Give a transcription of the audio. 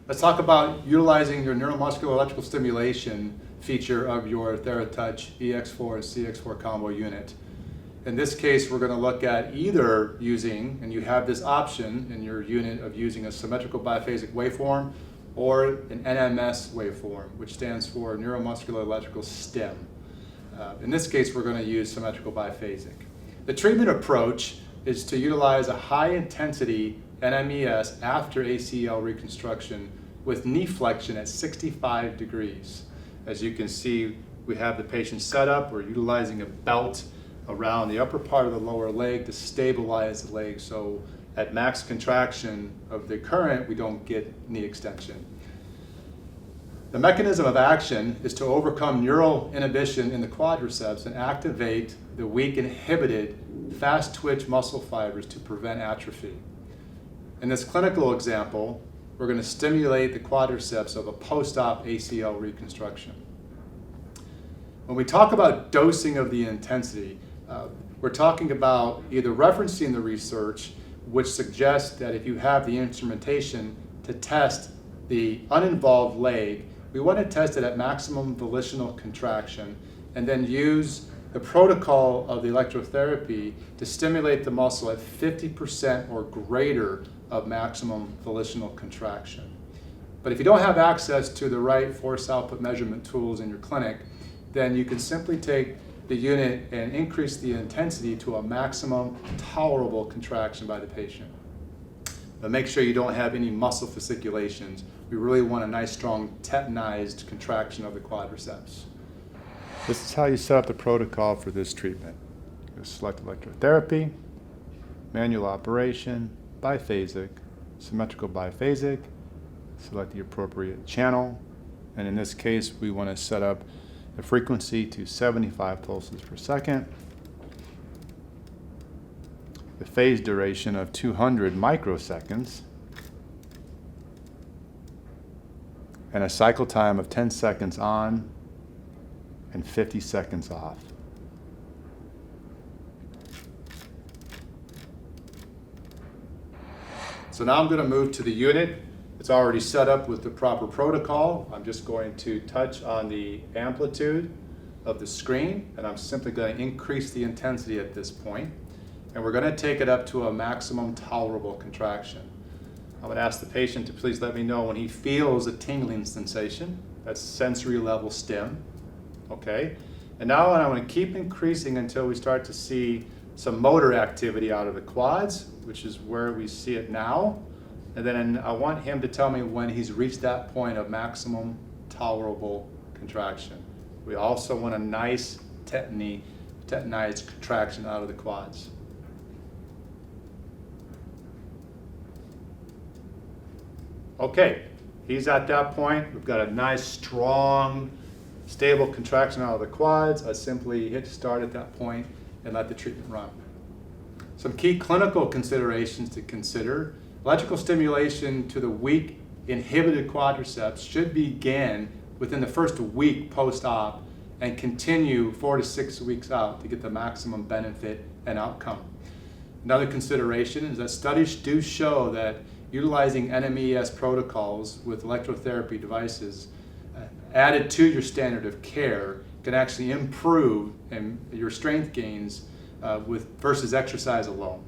Let's talk about utilizing your neuromuscular electrical stimulation feature of your TheraTouch EX4 and CX4 combo unit. In this case, we're going to look at either using, and you have this option in your unit of using a symmetrical biphasic waveform or an NMES waveform, which stands for neuromuscular electrical stim. In this case, we're going to use symmetrical biphasic. The treatment approach is to utilize a high intensity NMES after ACL reconstruction with knee flexion at 65 degrees. As you can see, we have the patient set up. We're utilizing a belt around the upper part of the lower leg to stabilize the leg, so at max contraction of the current, we don't get knee extension. The mechanism of action is to overcome neural inhibition in the quadriceps and activate the weak inhibited fast twitch muscle fibers to prevent atrophy. In this clinical example, we're going to stimulate the quadriceps of a post-op ACL reconstruction. When we talk about dosing of the intensity, we're talking about either referencing the research, which suggests that if you have the instrumentation to test the uninvolved leg, we want to test it at maximum volitional contraction and then use the protocol of the electrotherapy to stimulate the muscle at 50% or greater of maximum volitional contraction. But if you don't have access to the right force output measurement tools in your clinic, then you can simply take the unit and increase the intensity to a maximum tolerable contraction by the patient. But make sure you don't have any muscle fasciculations. We really want a nice strong tetanized contraction of the quadriceps. This is how you set up the protocol for this treatment. You select electrotherapy, manual operation, biphasic, symmetrical biphasic, select the appropriate channel, and in this case we want to set up the frequency to 75 pulses per second, the phase duration of 200 microseconds, and a cycle time of 10 seconds on and 50 seconds off. So now I'm going to move to the unit. It's already set up with the proper protocol. I'm just going to touch on the amplitude of the screen, and I'm simply going to increase the intensity at this point. And we're going to take it up to a maximum tolerable contraction. I would ask the patient to please let me know when he feels a tingling sensation. That's sensory level stim. Okay? And now I'm going to keep increasing until we start to see some motor activity out of the quads, which is where we see it now. And then I want him to tell me when he's reached that point of maximum tolerable contraction. We also want a nice tetanized contraction out of the quads. Okay, he's at that point. We've got a nice, strong, stable contraction out of the quads. I simply hit start at that point and let the treatment run. Some key clinical considerations to consider. Electrical stimulation to the weak inhibited quadriceps should begin within the first week post-op and continue 4 to 6 weeks out to get the maximum benefit and outcome. Another consideration is that studies do show that utilizing NMES protocols with electrotherapy devices added to your standard of care can actually improve your strength gains versus exercise alone.